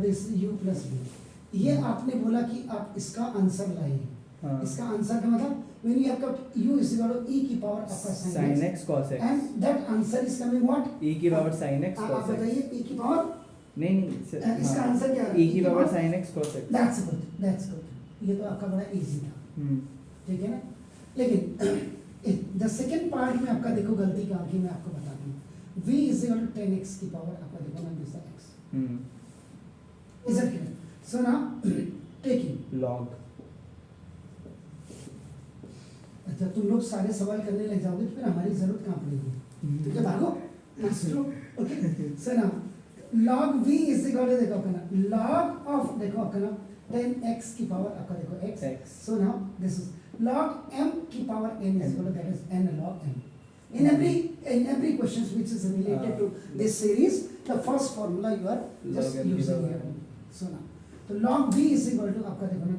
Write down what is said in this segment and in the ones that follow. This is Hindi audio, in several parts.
This u plus v। ये आपने बोला कि आप इसका आंसर लाइए। इसका आंसर का मतलब when you have got u is equal to e की पावर आपका sin x cos x and that answer is coming what e की पावर sin x आप cos x। बताइए e की पावर नहीं इसका आंसर क्या है? e की power sin x cos x। that's good ये तो आपका बड़ा इजी था। ठीक है ना। लेकिन द सेकंड पार्ट में आपका देखो गलती कहाँ की मैं आपको बता दूं। v is equal to 10x की पावर आपका देखो ना this x is it clear? so now taking log। अच्छा तुम लोग सारे सवाल करने लग जाओगे तो फिर हमारी जरूरत कहाँ पड़ेगी? तो क्या भागो मास्टरो। Okay so now log v is equal to देखो अपना log of देखो अपना 10x की पावर आपका देखो x so now this is log m की power n is equal to that is n log m। in every questions which is related to this series the first formula you are just using here। so now तो log v is equal to आपका देखो ना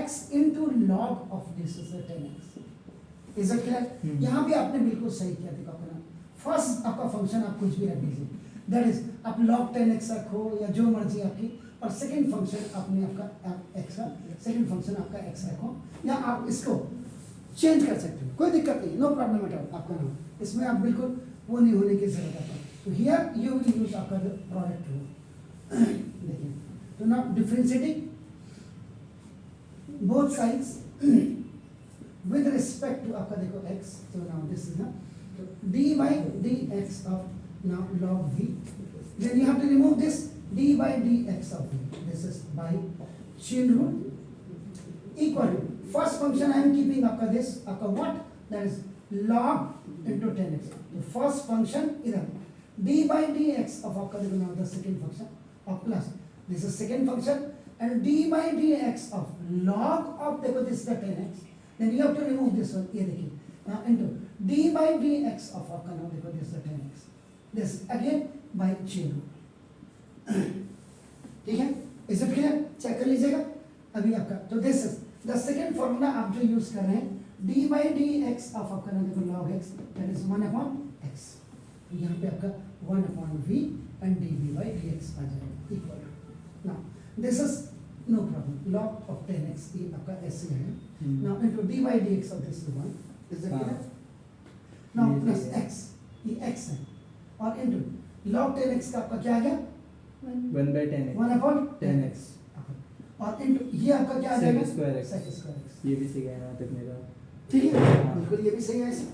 x into log of this is the 10x। Is it clear? यहाँ भी आपने बिल्कुल सही किया देखो अपना फर्स्ट आपका फंक्शन आप कुछ भी रख दीजिए दैट इज आप log 10x रखो या जो मर्जी आपकी और सेकंड फंक्शन आपने आपका x का सेकंड फंक्शन आपका x रखो या आप इसको चेंज कर सकते हो कोई दिक्कत नहीं नो प्रॉब्लम एट ऑल आपका नाम इसमें आप बिल्कुल वो नहीं होने की जरूरत है। तो हियर यू विल यूज आपका प्रोडक्ट रूल। देखिए तो now differentiating both sides with respect to आपका देखो x so now this is now so d by dx of now log v then you have to remove this d by dx of v this is by chain rule equal to first function I am keeping आपका this आपका what that is log into 10x the first function इधर d by dx of आपका देखो now the second function of plus this is second function and d by dx of log of देखो this is the 10x then you have to remove this one ये देखिए now into d by dx of आपका नाम देखो this is the 10x this again by chain rule। ठीक है is it clear? चेक कर लीजिएगा अभी आपका तो this is the second formula आप जो यूज कर रहे हैं d by dx of आपका नाम देखो log x that is 1 upon x यहाँ पे आपका 1 upon v and dv by dx आ जाएगा equal to now this is no problem log of 10x ये आपका ऐसे है now into d by dx of this is 1 is that clear? now plus x ये x है और into log 10x का आपका क्या आ गया 1 by 10x 1 upon 10x और into ये आपका क्या आ जाएगा sec square x sec square x ये भी सीखा है ना तक मेरा ठीक है बिल्कुल ये भी सही है ऐसे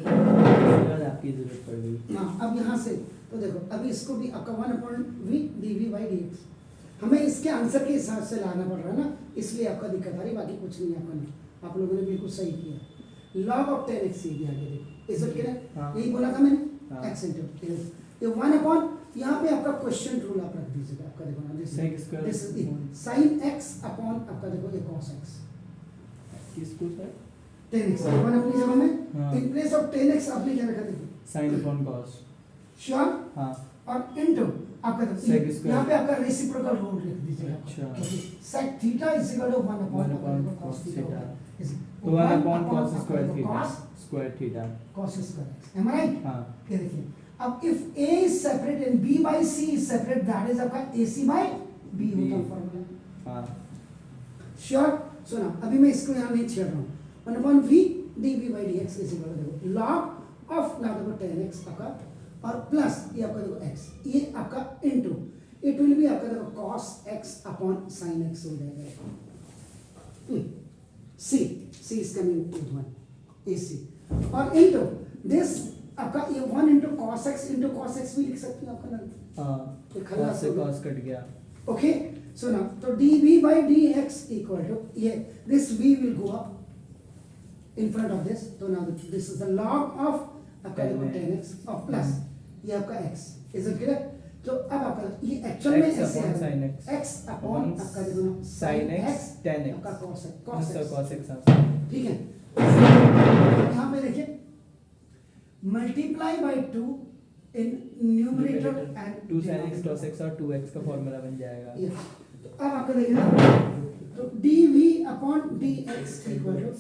बाद आपकी जरूरत पड़ गई। हाँ अब यहाँ से तो देखो अभी इसको भी आपका 1 upon v dv by dx हमें इसके आंसर के हिसाब से लाना पड़ रहा है ना इसलिए आपका दिक्कत आ रही बाकी कुछ नहीं आपका नहीं आप लोगों ने बिल्कुल सही किया log of 10x ये भी आगे देखो इज इट क्लियर? यही बोला था मैंने x into ये 1 upon यहाँ पे आपका क्वेश्चन रूल आप रख दीजिएगा आपका देखो ना this is sin x upon आपका देखो ये cos x किसको सर 10x 1 अपनी जगह में इन प्लेस ऑफ 10x आपने क्या रखा देखो sin upon cos श्योर हाँ और इनटू आपका यहाँ पे आपका रेसिप्रोकल रूल लिख दीजिएगा अच्छा sec theta is equal to 1 upon cos theta तो 1 upon cos square theta square theta cos square x am I right? हाँ ये देखिए अब if a is separate and b by c is separate that is आपका ac by b होता है फॉर्मूला हाँ श्योर सुना अभी मैं इसको यहाँ नहीं छेड़ रहा हूँ 1 upon v dv by dx is equal to देखो log of ना देखो 10x आपका और प्लस ये आपका देखो x ये आपका इनटू इट विल बी आपका देखो cos x upon sin x हो जाएगा c is coming with 1 ac और इनटू दिस आपका ये 1 into cos x into cos x भी लिख सकते हैं आपका ना हाँ cos से cos कट गया ओके सो ना तो dv by dx equal to ये this v will go up in front of this तो now this is the log of आपका देखो 10x और प्लस ये आपका x इज इट क्लियर? तो अब आपका ये एक्चुअल में ऐसे है x अपॉन आपका देखो ना sin x 10x आपका cos x ठीक है यहाँ पे देखिए multiply by 2 in numerator and 2 sin x cos x और 2x का फॉर्मूला बन जाएगा। तो अब आपका देखिए ना तो dv upon dx equal to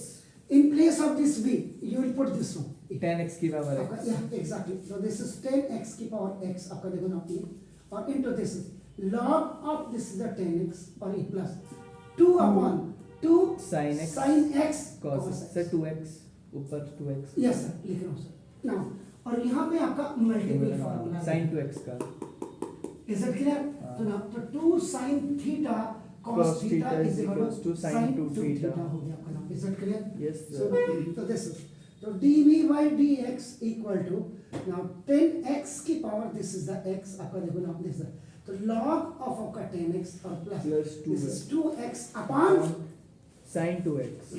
in place of this v you will put this one 10x की power x yeah exactly so this is 10x की पावर x आपका देखो ना ये और into this is log of this is the 10x और ये plus 2 upon 2 Sin x sin x cos cos sir 2x ऊपर 2x यस सर लिख रहा हूँ सर नाउ और यहाँ पे आपका मल्टीपल फार्मूला sin 2x का इज इट क्लियर तो ना तो 2 sin theta cos theta is equal to sin 2 theta हो गया आपका नाम is it clear Yes, so sir. तो this is तो dv by dx equal to now 10x की power this is the x आपका देखो ना this is तो log of आपका 10x और plus Plus 2x. this is 2x upon sin 2x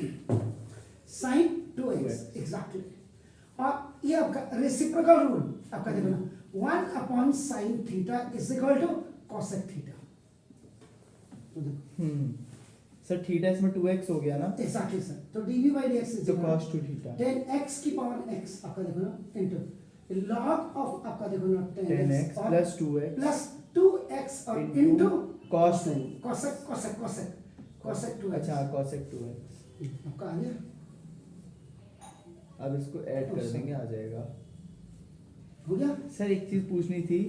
sin 2x exactly और ये आपका रेसिप्रोकल रूल आपका देखो ना 1 upon sin theta is equal to cosec theta तो देखो सर थीटा इसमें 2x हो गया ना एग्जैक्टली सर तो dv by dx is तो equal cos 2 थीटा 10x की पावर x आपका देखो ना इनटू log of आपका देखो ना 10x और plus 2x प्लस 2x और into into cos 2 cosec cosec cosec cosec 2x अच्छा cosec 2x आपका आ गया अब इसको ऐड कर देंगे आ जाएगा हो गया सर एक चीज पूछनी थी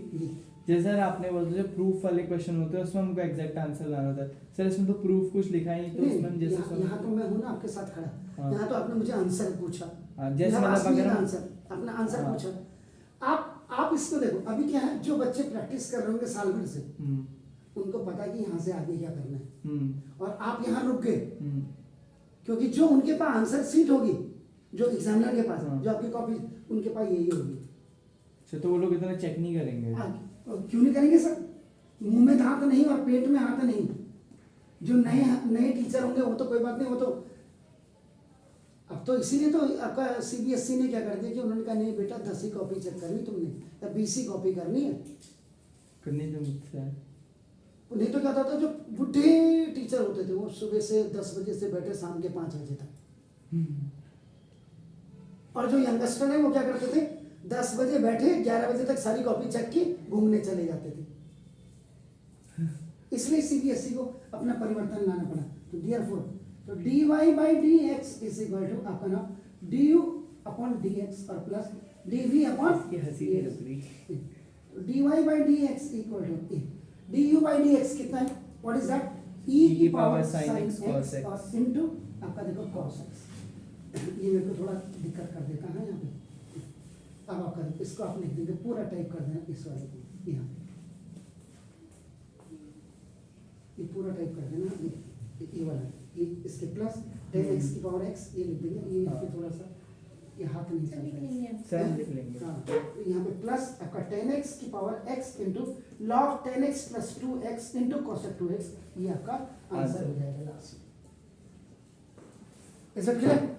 जैसे सर आपने बोला जो प्रूफ वाले क्वेश्चन होते हैं उसमें हमको एग्जैक्ट आंसर लाना होता है सर इसमें तो प्रूफ कुछ लिखा ही नहीं तो उसमें हम जैसे यहाँ तो मैं हूँ ना आपके साथ खड़ा हाँ। यहाँ तो आपने मुझे आंसर पूछा हाँ, जैसे मतलब असली अगर हम- आंसर अपना आंसर हाँ। पूछा आप इसको देखो अभी क्या है जो बच्चे प्रैक्टिस कर रहे होंगे साल भर से उनको पता है कि यहाँ से आगे क्या करना है और आप यहाँ रुक गए क्योंकि जो उनके पास आंसर सीट होगी जो एग्जामिनर के पास हाँ। जो आपकी कॉपी उनके पास यही होगी अच्छा तो वो लोग इतना चेक नहीं करेंगे क्यों नहीं करेंगे सर मुंह में हाथ नहीं और पेट में हाथ नहीं जो नए टीचर होंगे वो तो कोई बात नहीं वो तो अब तो इसीलिए तो आपका सीबीएसई ने क्या कर दिया कि उन्होंने कहा नहीं बेटा 10 ही कॉपी चेक करनी तुमने या 20 ही कॉपी करनी है करनी तो मुझसे है नहीं तो क्या होता था जो बुढ़े टीचर होते थे वो सुबह से 10 बजे से बैठे शाम के 5 बजे तक और जो यंगस्टर है वो क्या करते थे 10 बजे बैठे 11 बजे तक सारी कॉपी चेक की घूमने चले जाते थे इसलिए सीबीएसई को अपना परिवर्तन लाना पड़ा तो देयरफॉर तो dy by dx is equal to आपका नाम du upon dx और प्लस dv upon ये हंसी नहीं रुक रही तो dy by dx equal to du by dx कितना है व्हाट इज दैट e की power sin x cos x और इनटू आपका देखो cos x ये मेरे को थोड़ा दिक्कत कर देता है यहाँ पे अब आप कर इसको आप लिख देंगे पूरा टाइप कर देना इस वाले को यहाँ ये पूरा टाइप कर देना ये वाला ये इसके प्लस 10x की पावर x ये लिख देंगे ये हाँ। इसके थोड़ा सा ये हाथ नहीं चल रहा है सर लिख लेंगे हाँ तो यहाँ पे प्लस आपका 10x की power x into log 10x plus 2x into cosec 2x ये आपका आंसर हो जाएगा लास्ट में। Is it clear?